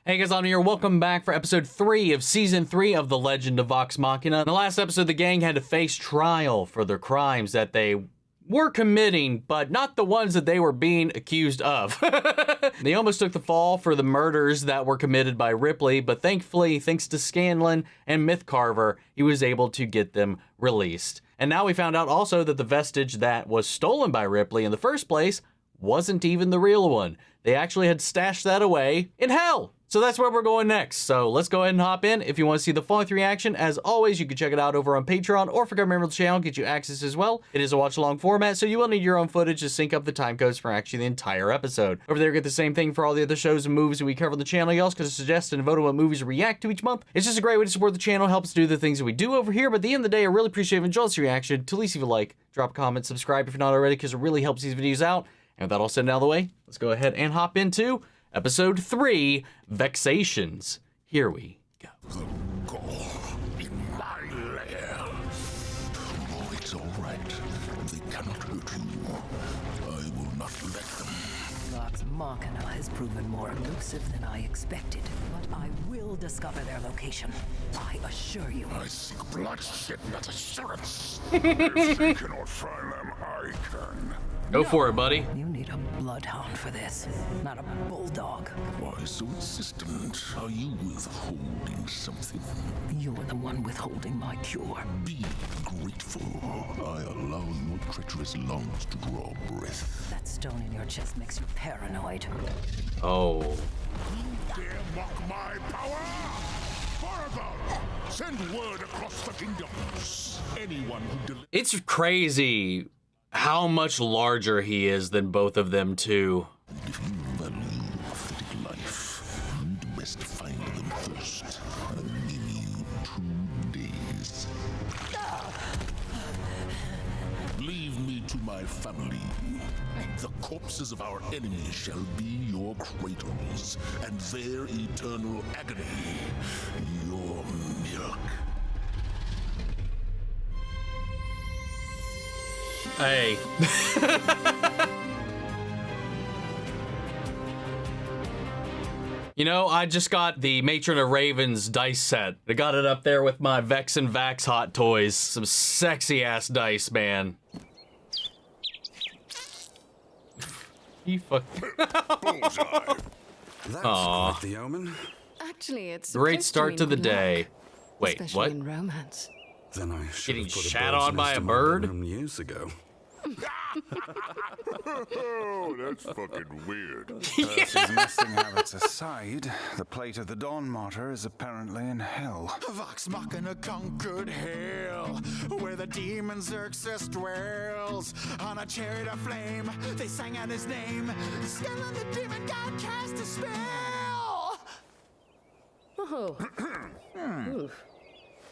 Hey guys, I'm here. Welcome back for episode 3 of season 3 of The Legend of Vox Machina. In the last episode, the gang had to face trial for their crimes that they were committing, but not the ones that they were being accused of. They almost took the fall for the murders that were committed by Ripley, but thankfully, thanks to Scanlan and Mythcarver, he was able to get them released. And now we found out also that the vestige that was stolen by Ripley in the first place wasn't even the real one. They actually had stashed that away in hell. So that's where we're going next. So let's go ahead and hop in. If you want to see the full reaction, as always, you can check it out over on Patreon, or if you're a member of the channel, get you access as well. It is a watch-along format, so you will need your own footage to sync up the time codes for actually the entire episode. Over there, you get the same thing for all the other shows and movies that we cover on the channel. You also can suggest and vote on what movies we react to each month. It's just a great way to support the channel, help us do the things that we do over here. But at the end of the day, I really appreciate if you enjoy this reaction. To at least leave a like, drop a comment, subscribe if you're not already, because it really helps these videos out. And with that all said and out of the way, let's go ahead and hop into Episode 3, Vexations. Here we go. The gall in my lair. Oh, it's all right. They cannot hurt you. I will not let them. Vox Machina has proven more elusive than I expected, but I will discover their location. I assure you. I seek bloodshed, not assurance. If they cannot find them, I can. Go for it, buddy. You need a bloodhound for this, not a bulldog. Why so insistent? Are you withholding something? You're the one withholding my cure. Be grateful. I allow your treacherous lungs to draw breath. That stone in your chest makes you paranoid. Oh. You dare mock my power? Horrible! Send word across the kingdoms. Anyone who It's crazy how much larger he is than both of them, too. If you value authentic life, you'd best find them first. I'll give you 2 days. Leave me to my family. The corpses of our enemies shall be your cradles, and their eternal agony, your milk. Hey. You know, I just got the Matron of Ravens dice set. I got it up there with my Vex and Vax hot toys. Some sexy ass dice, man. He fucked. Bullseye. That's Aw. quite the omen. Actually, it's Great supposed start to mean the good day. luck, Wait, especially what? in romance. Then I should Getting have put a shat bird's on by nest a in my bird? bedroom years ago. Oh, that's fucking weird. Percy's nesting habits aside, the plate of the Dawn Martyr is apparently in hell. Vox Machina conquered hell, where the demon Xerxes dwells. On a chariot of flame, they sang out his name. Scanlan the demon god cast a spell. Oh,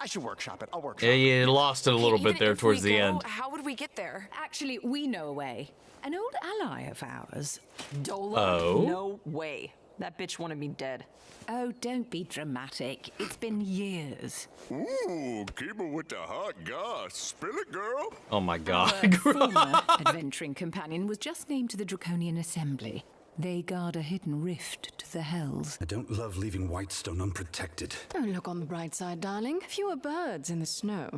I should workshop it. I'll workshop Yeah, it. you lost it a little bit there towards the end. How would we get there? actually, we know a way. An old ally of ours. Dola? Oh? No way. That bitch wanted me dead. Oh, don't be dramatic. It's been years. Ooh, Kima with the hot goss. Spill it, girl. Oh my god. Her former adventuring companion was just named to the Draconian Assembly. They guard a hidden rift to the hells. I don't love leaving Whitestone unprotected. Don't look on the bright side, darling. Fewer birds in the snow.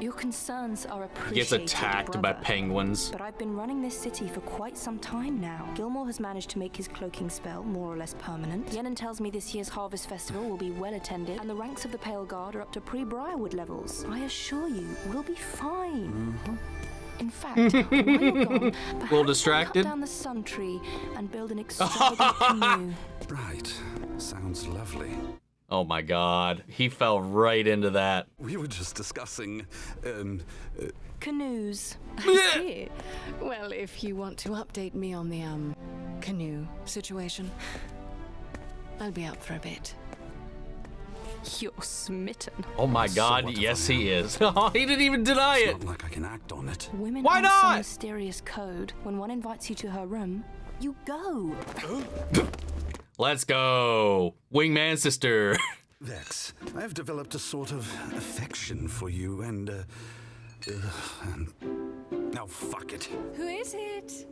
Your concerns are He appreciated, gets attacked by brother. penguins. But I've been running this city for quite some time now. Gilmore has managed to make his cloaking spell more or less permanent. Yenin tells me this year's Harvest Festival will be well attended, and the ranks of the Pale Guard are up to pre-Briarwood levels. I assure you, we'll be fine. In fact, while you're gone, perhaps Little I'll distracted? cut down the sun tree and build an extravagant canoe. Right. Sounds lovely. Oh my god. He fell right into that. We were just discussing, Canoes. I see. Well, if you want to update me on the, canoe situation, I'll be out for a bit. You're smitten. Oh my god, what if yes I he am? is. He didn't even deny it's it. not like I can act on it. Women Why have some not? mysterious code. When one invites you to her room, you go. Let's go. Wingman sister. Vex, I have developed a sort of affection for you and Oh, fuck it. Who is it?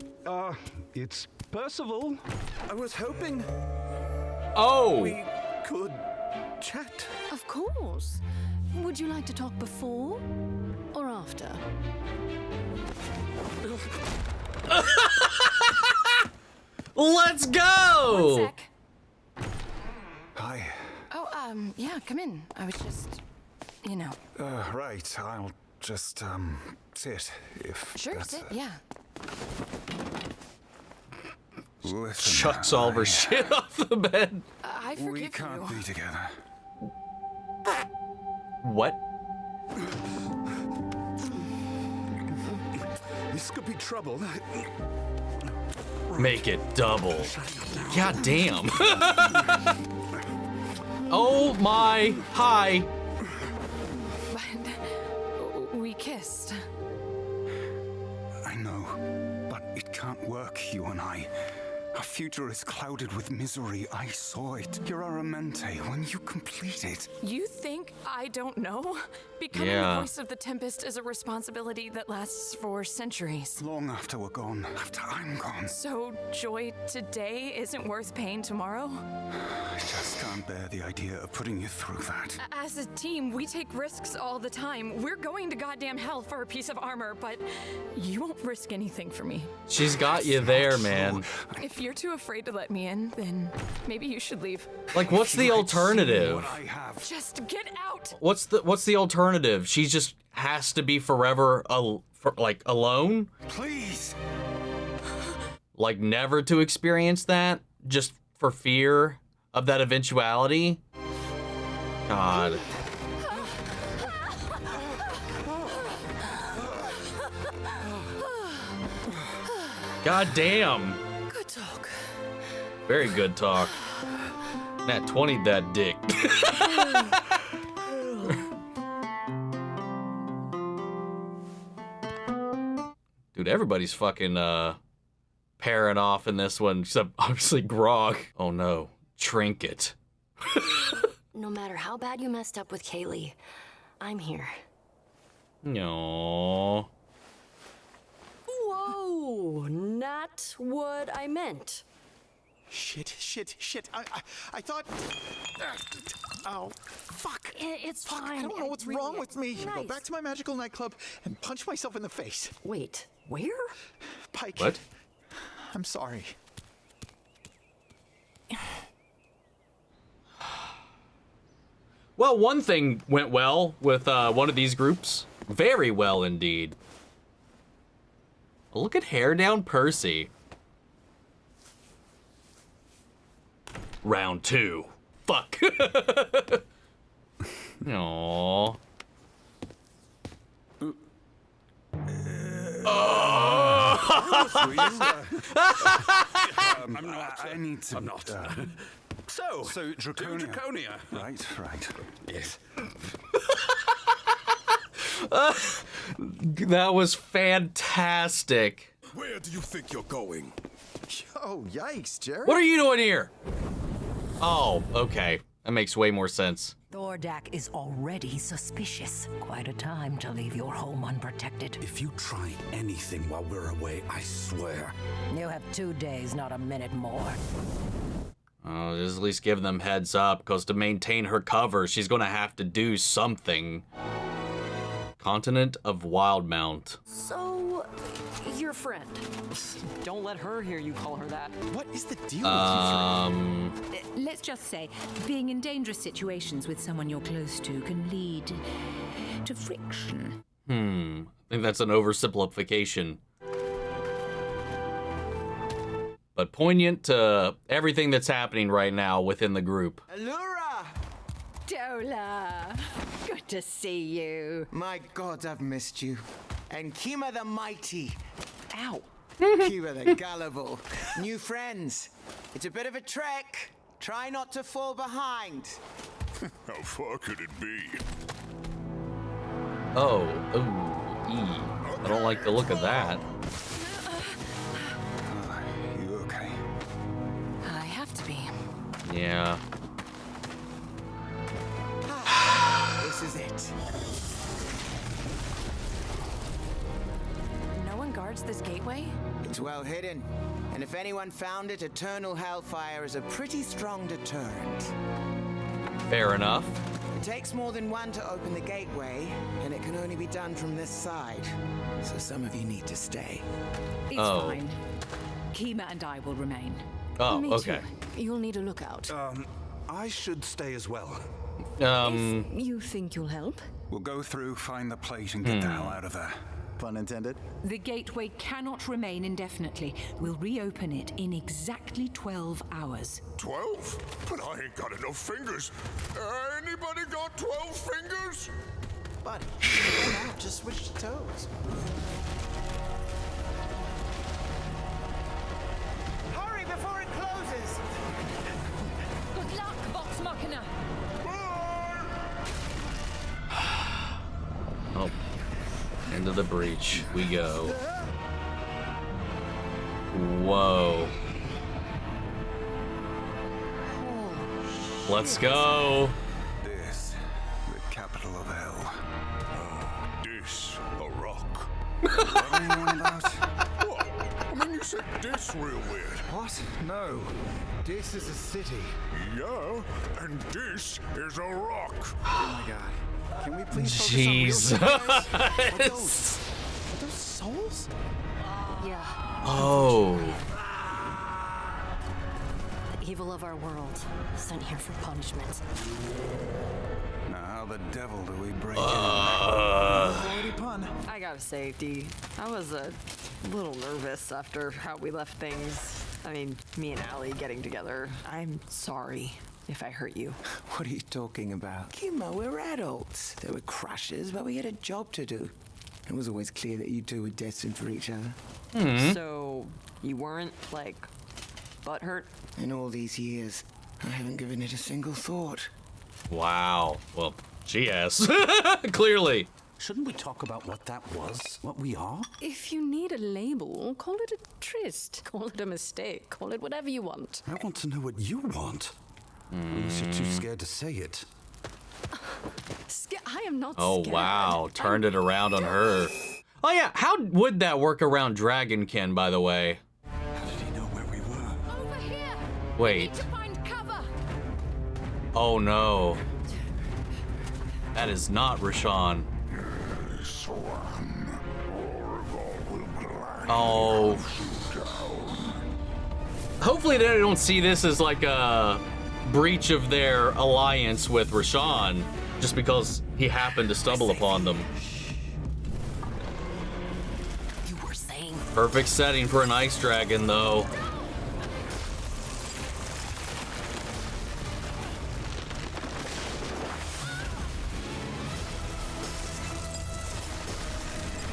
It's Percival. I was hoping Oh! we could chat. Of course. Would you like to talk before or after? Let's go! One sec. Hi. Oh, yeah, come in. I was just, you know. Right, I'll just, sit, if Sure, that's sit, yeah. Listen, Chucks all of her shit off the bed. I forgive we can't you. be together. What? This could be trouble. Make it double. God damn. Oh my. Hi. But we kissed. I know, but it can't work, you and I. Our future is clouded with misery. I saw it. You're a Ramente when you complete it. You think I don't know? Becoming Yeah. the voice of the Tempest is a responsibility that lasts for centuries. Long after we're gone, after I'm gone. So joy today isn't worth pain tomorrow? I just can't bear the idea of putting you through that. As a team, we take risks all the time. We're going to goddamn hell for a piece of armor, but you won't risk anything for me. She's got you there, man. If you're too afraid to let me in, then maybe you should leave. Like, what's the alternative? What I have. Just get out! What's the alternative? She just has to be forever alone? Please. Like never to experience that just for fear of that eventuality? God. God damn. Good talk. Very good talk. Nat 20'd that dick. Dude, everybody's fucking pairing off in this one, except obviously Grog. Oh no, Trinket. No matter how bad you messed up with Kaylee, I'm here. No. Whoa, not what I meant. Shit. I thought... Oh, fuck. It's Fuck, fine. I don't know what's Really, wrong with me. Go nice. back to my magical nightclub and punch myself in the face. Wait, where? Pike. What? I'm sorry. Well, one thing went well with one of these groups. Very well indeed. Look at hair down Percy. Round 2. Fuck. Aww. I'm not. I need to. I'm not. So Draconia. Draconia. Right. Yes. That was fantastic. Where do you think you're going? Oh, yikes, Jerry. What are you doing here? Oh, okay. That makes way more sense. Thordak is already suspicious. Quite a time to leave your home unprotected. If you try anything while we're away, I swear. You have 2 days, not a minute more. Oh, just at least give them heads up, because to maintain her cover, she's going to have to do something. Continent of Wildmount. So, your friend. Don't let her hear you call her that. What is the deal with you Let's just say, being in dangerous situations with someone you're close to can lead to friction. I think that's an oversimplification. But poignant to everything that's happening right now within the group. Allura! Dola, good to see you. My God, I've missed you. And Kima the Mighty. Ow. Kima the Gullible. New friends. It's a bit of a trek. Try not to fall behind. How far could it be? Oh, ooh, I don't like the look of that. You okay? I have to be. Yeah. This is it. No guards this gateway? It's well hidden. And if anyone found it, eternal hellfire is a pretty strong deterrent. Fair enough. It takes more than one to open the gateway, and it can only be done from this side. So some of you need to stay. It's fine. Kima and I will remain. Oh, Me okay. too. You'll need a lookout. I should stay as well. If you think you'll help? We'll go through, find the plate, and get the hell out of there. Pun intended. The gateway cannot remain indefinitely. We'll reopen it in exactly 12 hours. 12? But I ain't got enough fingers. Anybody got 12 fingers? Buddy, run out, just switch to toes. Hurry before it closes! Good luck, Vox Machina! Oh. Into the breach we go. Whoa. Let's go. This, the capital of hell. This, a rock. What are you on about? What? I mean, you said this real weird. What? No. This is a city. Yeah, and this is a rock. Oh my god. Can we please Jeez. focus on real shit, guys? Are those souls? Yeah. Oh. The evil of our world, sent here for punishment. Now, how the devil do we break Quality pun. I gotta say, Dee, I was a little nervous after how we left things. I mean, me and Allie getting together. I'm sorry if I hurt you. What are you talking about? Kima, we're adults. There were crushes, but we had a job to do. It was always clear that you two were destined for each other. So, you weren't, like, butthurt? In all these years, I haven't given it a single thought. Wow. Well, she has. Clearly. Shouldn't we talk about what that was? What we are? If you need a label, call it a tryst. Call it a mistake. Call it whatever you want. I want to know what you want. Unless you're too scared to say it. I am not Oh, scared. wow. Turned it around on her. Oh, yeah. How would that work around Dragonkin, by the way? How did he know where we were? Over here! Wait. We need to find cover! Oh, no. That is not Rashawn. Oh. Hopefully they don't see this as like a breach of their alliance with Rashawn, just because he happened to stumble upon them. You were saying. Perfect setting for an ice dragon, though.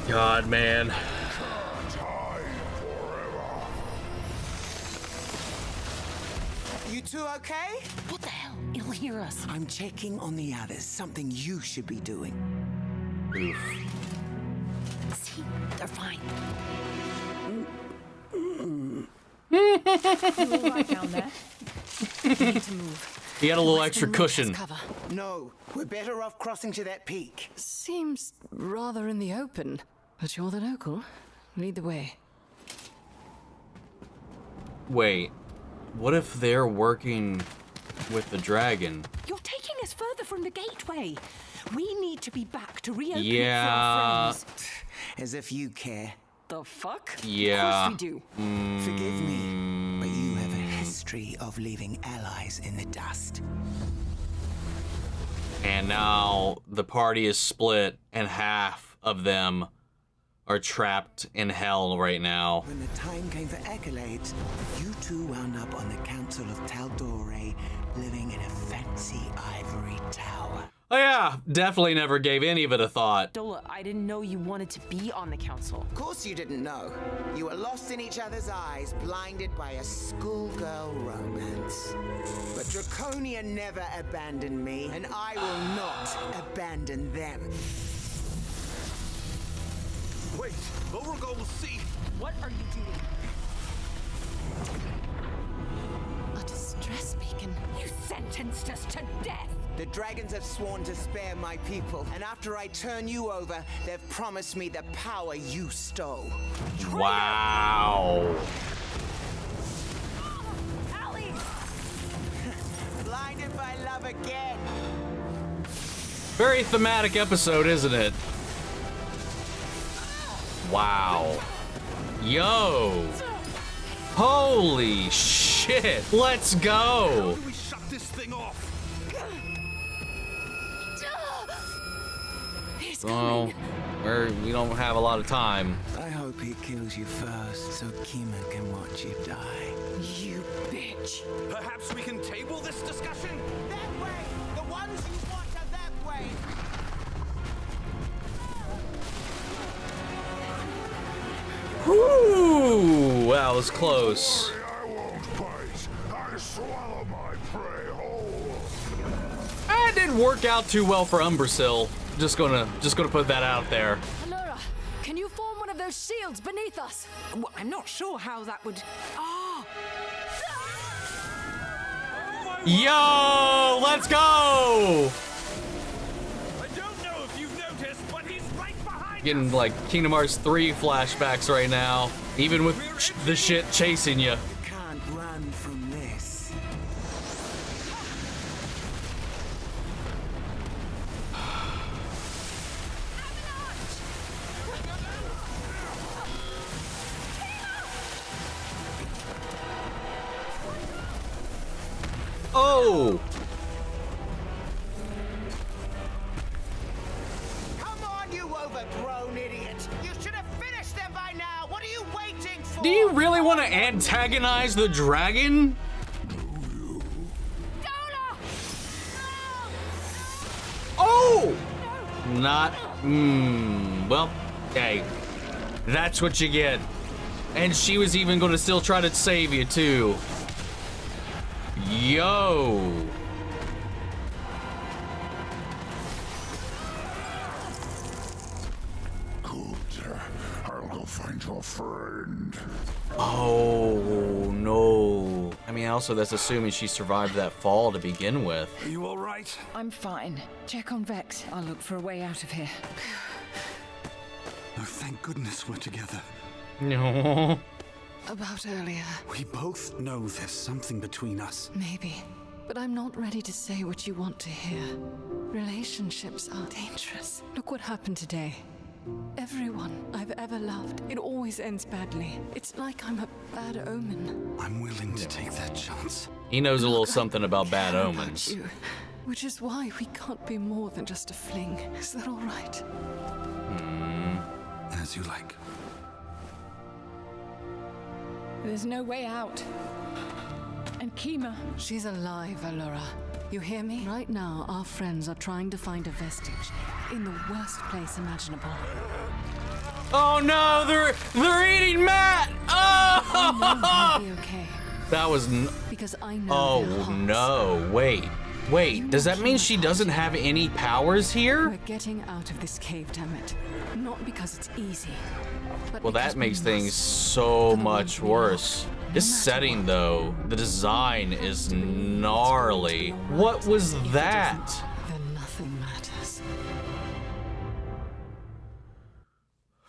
God, man. You two okay? What the hell? It'll hear us. I'm checking on the others, something you should be doing. Oof. See, they're fine. You all right down there? We need to move. He had a little Let's extra move cushion. this cover. No, we're better off crossing to that peak. Seems rather in the open. But you're the local. Lead the way. Wait. What if they're working with the dragon? You're taking us further from the gateway. We need to be back to reopen it for Yeah. our friends. As if you care. The fuck? Yeah. Of course we do. Forgive me, but you have a history of leaving allies in the dust. And now the party is split, and half of them are trapped in hell right now. When the time came for accolades, you two wound up on the Council of Taldore, living in a fancy ivory tower. Oh yeah, definitely never gave any of it a thought. Dola, I didn't know you wanted to be on the council. Of course you didn't know. You were lost in each other's eyes, blinded by a schoolgirl romance. But Draconia never abandoned me, and I will not abandon them. Wait, Beauregard will see. What are you doing? A distress beacon. You sentenced us to death. The dragons have sworn to spare my people, and after I turn you over, they've promised me the power you stole. Wow. Allie! Blinded by love again. Very thematic episode, isn't it? Wow. Yo. Holy shit. Let's go. How do we shut this thing off? Well, we don't have a lot of time. I hope he kills you first, so Kima can watch you die. You bitch. Perhaps we can table this discussion? That way! The ones you want are that way! Whoo! Wow, that was close. I won't bite. I swallow my prey whole. That didn't work out too well for Umbrasyl. Just gonna put that out there. Allura, can you form one of those shields beneath us? Well, I'm not sure how that would. Oh! Yo, let's go! I don't know if you've noticed, but he's right behind Getting like Kingdom Hearts 3 flashbacks right now, even with the shit chasing you. Can't run from this. Oh! Come on, you overgrown idiot! You should have finished them by now! What are you waiting for? Do you really want to antagonize the dragon? Oh! Not. Well, hey, that's what you get. And she was even going to still try to save you too. Yo. Good. I'll go find your friend. Oh no. I mean, also that's assuming she survived that fall to begin with. Are you all right? I'm fine. Check on Vex. I'll look for a way out of here. Oh, thank goodness we're together. No. About earlier, We both know there's something between us. maybe. But I'm not ready to say what you want to hear. Relationships are dangerous. Look what happened today. Everyone I've ever loved, it always ends badly. It's like I'm a bad omen. I'm willing to take that chance. He knows a little something about bad Care omens. about you, which is why we can't be more than just a fling. Is that all right? As you like. There's no way out. And Kima. She's alive, Allura. You hear me? Right now, our friends are trying to find a vestige in the worst place imaginable. Oh no, they're eating Matt! I know Oh! he'll be okay. That was Because I know oh their hearts. no, wait, does that mean she doesn't have any powers here? We're getting out of this cave, damn it. Not because it's easy. But Well, because that we makes must. things so For the much world we worse. love, no This matter setting what. though, the design is gnarly. What was If it that? isn't, then nothing matters.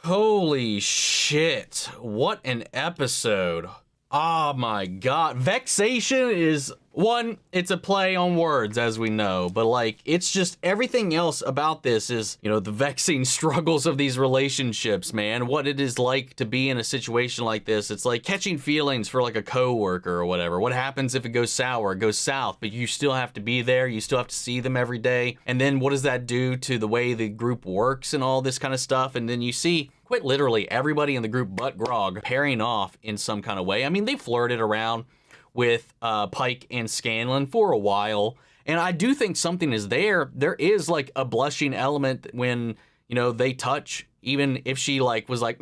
Holy shit. What an episode. Oh my god. Vexation is one, it's a play on words, as we know, but like, it's just everything else about this is, you know, the vexing struggles of these relationships, man. What it is like to be in a situation like this. It's like catching feelings for like a coworker or whatever. What happens if it goes sour? It goes south, but you still have to be there. You still have to see them every day. And then what does that do to the way the group works and all this kind of stuff? And then you see quite literally everybody in the group but Grog pairing off in some kind of way. I mean, they flirted around with Pike and Scanlan for a while, and I do think something is there. There is like a blushing element when, you know, they touch, even if she like was like,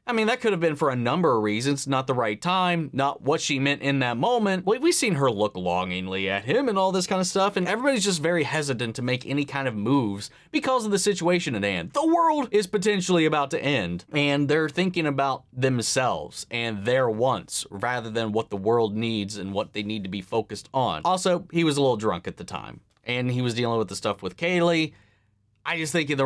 I mean, that could have been for a number of reasons, not the right time, not what she meant in that moment. We've seen her look longingly at him and all this kind of stuff, and everybody's just very hesitant to make any kind of moves because of the situation at hand. The world is potentially about to end, and they're thinking about themselves and their wants rather than what the world needs and what they need to be focused on. Also, he was a little drunk at the time. and he was dealing with the stuff with Kaylee. I just think if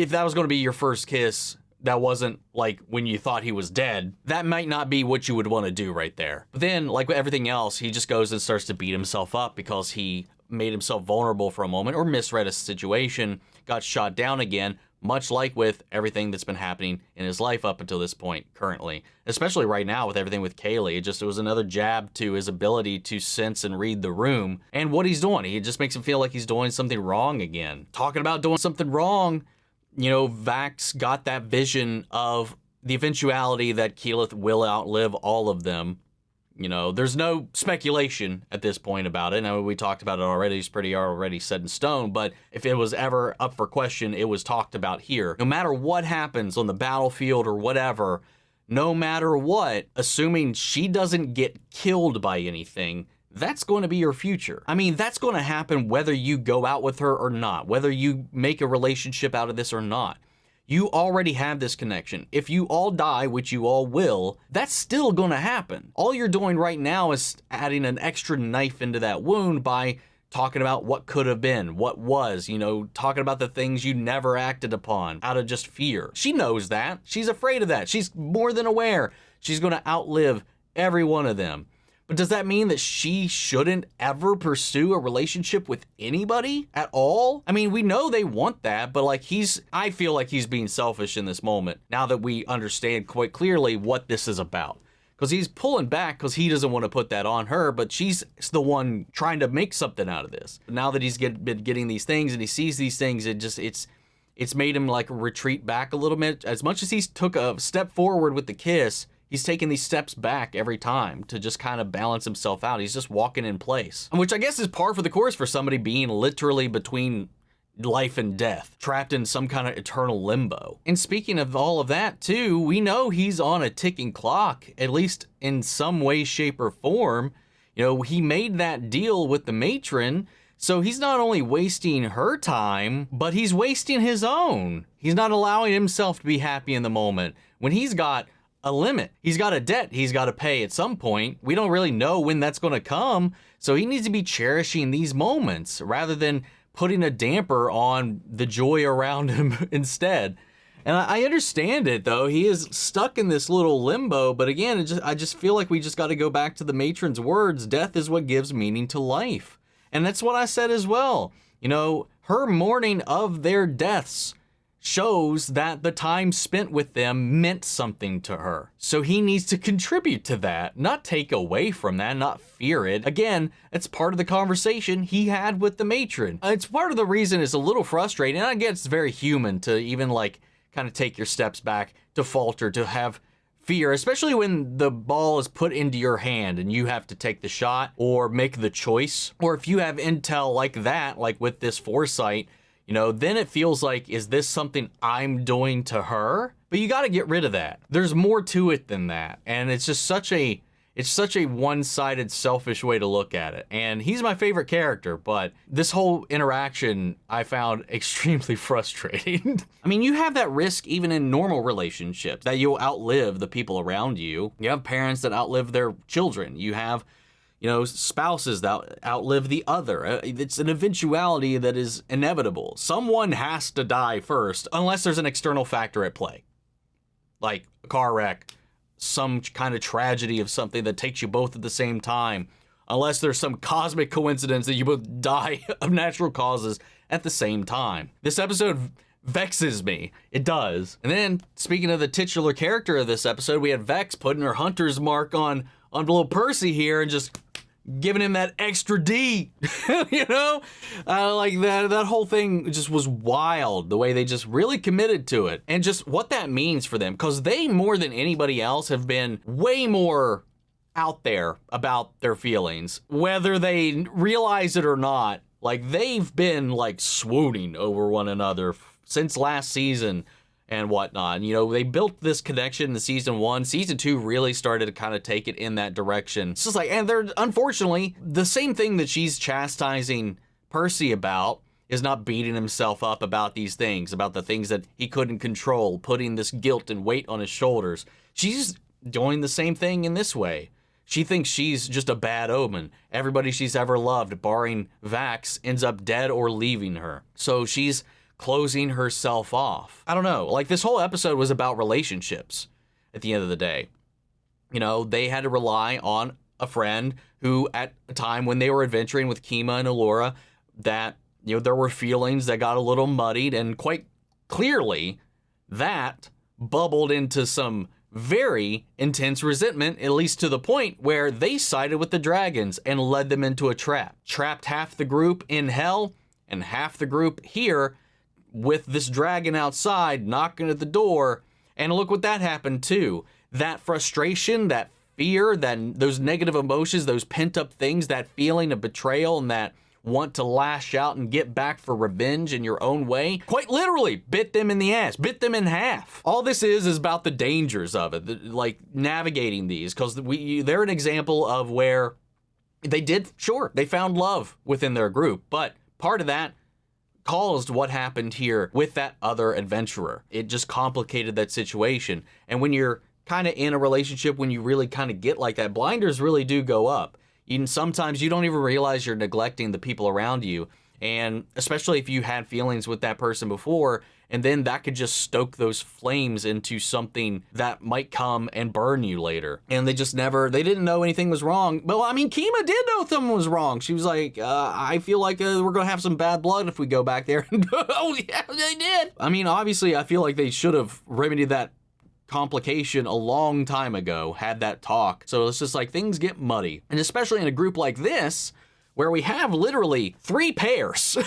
that was going to be your first kiss, that wasn't like when you thought he was dead, that might not be what you would want to do right there. But then, like with everything else, he just goes and starts to beat himself up because he made himself vulnerable for a moment or misread a situation, got shot down again, much like with everything that's been happening in his life up until this point currently. Especially right now with everything with Kaylee, it was another jab to his ability to sense and read the room and what he's doing. It just makes him feel like he's doing something wrong again. Talking about doing something wrong, Vax got that vision of the eventuality that Keyleth will outlive all of them. There's no speculation at this point about it. I mean, we talked about it already. It's pretty already set in stone. But if it was ever up for question, it was talked about here. No matter what happens on the battlefield or whatever, no matter what, assuming she doesn't get killed by anything, that's going to be your future. I mean, that's going to happen whether you go out with her or not, whether you make a relationship out of this or not. You already have this connection. If you all die, which you all will, that's still going to happen. All you're doing right now is adding an extra knife into that wound by talking about what could have been, what was, talking about the things you never acted upon out of just fear. She knows that. She's afraid of that. She's more than aware she's going to outlive every one of them. But does that mean that she shouldn't ever pursue a relationship with anybody at all? I mean, we know they want that, but I feel like he's being selfish in this moment now that we understand quite clearly what this is about. Because he's pulling back because he doesn't want to put that on her, but she's the one trying to make something out of this. Now that he's been getting these things and he sees these things, it's made him retreat back a little bit. As much as he's took a step forward with the kiss, he's taking these steps back every time to just kind of balance himself out. He's just walking in place, which I guess is par for the course for somebody being literally between life and death, trapped in some kind of eternal limbo. And speaking of all of that too, we know he's on a ticking clock, at least in some way, shape, or form. He made that deal with the matron, so he's not only wasting her time, but he's wasting his own. He's not allowing himself to be happy in the moment when he's got a limit. He's got a debt he's got to pay at some point. We don't really know when that's going to come, so he needs to be cherishing these moments rather than putting a damper on the joy around him instead. And I understand it, though. He is stuck in this little limbo, but again, I just feel like we just got to go back to the matron's words. Death is what gives meaning to life. And that's what I said as well. Her mourning of their deaths shows that the time spent with them meant something to her. So he needs to contribute to that, not take away from that, not fear it. Again, it's part of the conversation he had with the matron. It's part of the reason it's a little frustrating. And I guess it's very human to even kind of take your steps back, to falter, to have fear, especially when the ball is put into your hand and you have to take the shot or make the choice. Or if you have intel like that, like with this foresight, then it feels like, is this something I'm doing to her? But you got to get rid of that. There's more to it than that. And it's just such a one-sided, selfish way to look at it. And he's my favorite character, but this whole interaction I found extremely frustrating. I mean, you have that risk even in normal relationships, that you'll outlive the people around you. You have parents that outlive their children. You have spouses that outlive the other. It's an eventuality that is inevitable. Someone has to die first, unless there's an external factor at play. Like a car wreck, some kind of tragedy of something that takes you both at the same time. Unless there's some cosmic coincidence that you both die of natural causes at the same time. This episode vexes me. It does. And then, speaking of the titular character of this episode, we had Vex putting her hunter's mark on little Percy here and just giving him that extra D, like that whole thing just was wild, the way they just really committed to it and just what that means for them, because they more than anybody else have been way more out there about their feelings, whether they realize it or not. They've been swooning over one another since last season and whatnot. They built this connection in season 1. Season 2 really started to kind of take it in that direction. It's just and they're, unfortunately, the same thing that she's chastising Percy about is not beating himself up about these things, about the things that he couldn't control, putting this guilt and weight on his shoulders. She's doing the same thing in this way. She thinks she's just a bad omen. Everybody she's ever loved, barring Vax, ends up dead or leaving her. So she's closing herself off. I don't know. Like, this whole episode was about relationships at the end of the day. You know, they had to rely on a friend who, at a time when they were adventuring with Kima and Allura, that, you know, there were feelings that got a little muddied, and quite clearly that bubbled into some very intense resentment, at least to the point where they sided with the dragons and led them into a trap. Trapped half the group in hell and half the group here with this dragon outside knocking at the door. And look what that happened too. That frustration, that fear, those negative emotions, those pent-up things, that feeling of betrayal and that want to lash out and get back for revenge in your own way, quite literally bit them in the ass, bit them in half. All this is about the dangers of it, like navigating these, because they're an example of where they found love within their group, but part of that caused what happened here with that other adventurer. It just complicated that situation. And when you're kind of in a relationship, when you really kind of get like that, blinders really do go up. Sometimes you don't even realize you're neglecting the people around you. And especially if you had feelings with that person before, and then that could just stoke those flames into something that might come and burn you later. And they didn't know anything was wrong. Well, I mean, Kima did know something was wrong. She was like, I feel like we're going to have some bad blood if we go back there. Oh, yeah, they did. I mean, obviously, I feel like they should have remedied that complication a long time ago, had that talk. So it's just like things get muddy. And especially in a group like this, where we have literally 3 pairs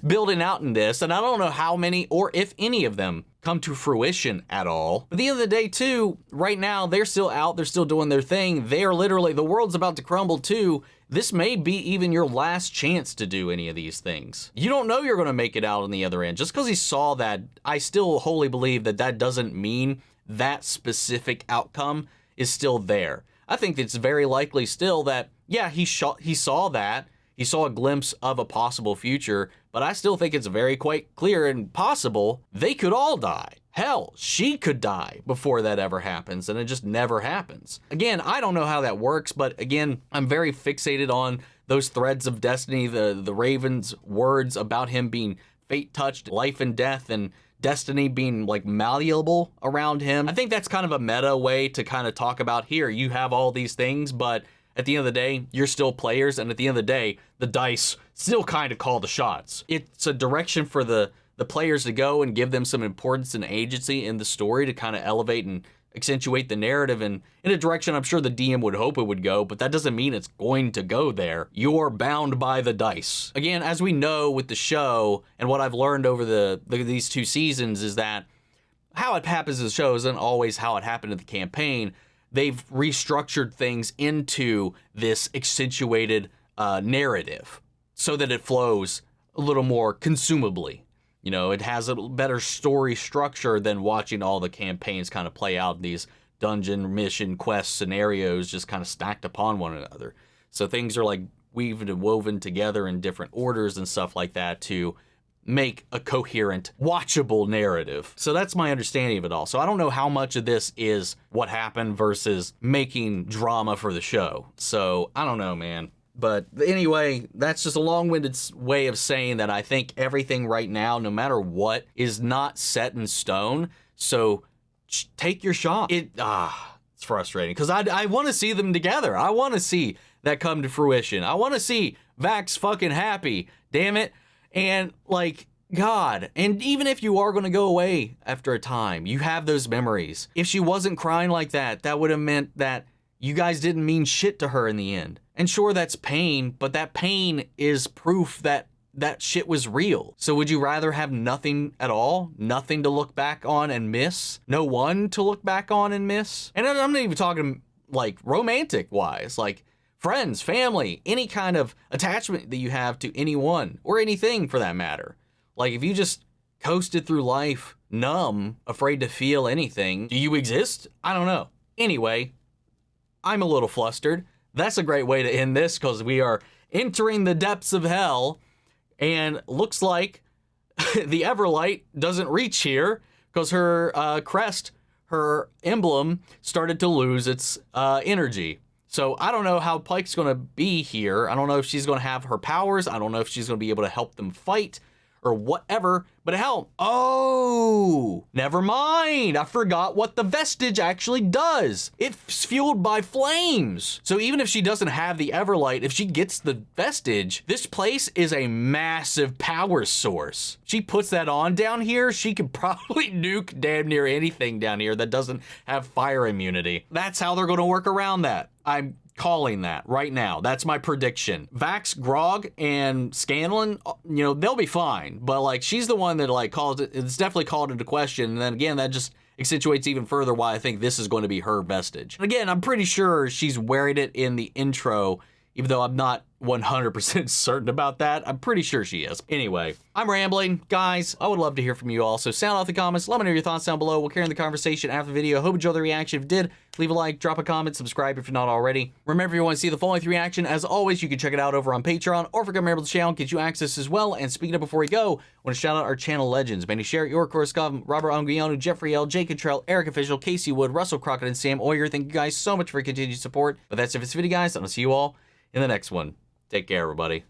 building out in this, and I don't know how many or if any of them come to fruition at all. But at the end of the day too, right now they're still out, they're still doing their thing. They're literally, the world's about to crumble too. This may be even your last chance to do any of these things. You don't know you're gonna make it out on the other end. Just because he saw that, I still wholly believe that doesn't mean that specific outcome is still there. I think it's very likely still that, yeah, he saw that. He saw a glimpse of a possible future, but I still think it's very quite clear and possible they could all die. Hell, she could die before that ever happens, and it just never happens. Again, I don't know how that works, but again, I'm very fixated on those threads of destiny, the Raven's words about him being fate-touched, life and death, and destiny being like malleable around him. I think that's kind of a meta way to kind of talk about here. You have all these things, but at the end of the day, you're still players, and at the end of the day, the dice still kind of call the shots. It's a direction for the players to go and give them some importance and agency in the story to kind of elevate and accentuate the narrative and in a direction I'm sure the DM would hope it would go, but that doesn't mean it's going to go there. You're bound by the dice. Again, as we know with the show, and what I've learned over these 2 seasons is that how it happens in the show isn't always how it happened in the campaign. They've restructured things into this accentuated narrative so that it flows a little more consumably. You know, it has a better story structure than watching all the campaigns kind of play out in these dungeon mission quest scenarios just kind of stacked upon one another. So things are like weaved and woven together in different orders and stuff like that to make a coherent, watchable narrative. So that's my understanding of it all. So I don't know how much of this is what happened versus making drama for the show. So I don't know, man. But anyway, that's just a long-winded way of saying that I think everything right now, no matter what, is not set in stone. So take your shot. It's frustrating because I want to see them together. I want to see that come to fruition. I want to see Vax fucking happy. Damn it. And like, God, and even if you are going to go away after a time, you have those memories. If she wasn't crying like that, that would have meant that you guys didn't mean shit to her in the end. And sure, that's pain, but that pain is proof that that shit was real. So would you rather have nothing at all? Nothing to look back on and miss? No one to look back on and miss? And I'm not even talking like romantic wise, like friends, family, any kind of attachment that you have to anyone or anything for that matter. Like if you just coasted through life, numb, afraid to feel anything, do you exist? I don't know. Anyway, I'm a little flustered. That's a great way to end this because we are entering the depths of hell and looks like the Everlight doesn't reach here because her crest, her emblem started to lose its energy. So I don't know how Pike's going to be here. I don't know if she's going to have her powers. I don't know if she's going to be able to help them fight or whatever. But hell, oh, never mind. I forgot what the vestige actually does. It's fueled by flames. So even if she doesn't have the Everlight, if she gets the vestige, this place is a massive power source. She puts that on down here, she could probably nuke damn near anything down here that doesn't have fire immunity. That's how they're going to work around that. I'm calling that right now. That's my prediction. Vax, Grog, and Scanlan, you know, they'll be fine. But like, she's the one that like calls it. It's definitely called into question. And then again, that just accentuates even further why I think this is going to be her vestige. And again, I'm pretty sure she's wearing it in the intro, even though I'm not 100% certain about that. I'm pretty sure she is. Anyway, I'm rambling. Guys, I would love to hear from you all. So sound off the comments. Let me know your thoughts down below. We'll carry on the conversation after the video. Hope you enjoyed the reaction. If you did, leave a like, drop a comment, subscribe if you're not already. Remember, if you want to see the full length reaction, as always, you can check it out over on Patreon, or if you're a member of the channel, get you access as well. And speaking of before we go, I want to shout out our channel legends. Manny Sherritt, York Korskov, Robert Anguiano, Jeffrey L, Jake Cottrell, Eric Official, Casey Wood, Russell Crockett, and Sam Oyer. Thank you guys so much for your continued support. But that's it for this video, guys. I'm going to see you all in the next one. Take care, everybody.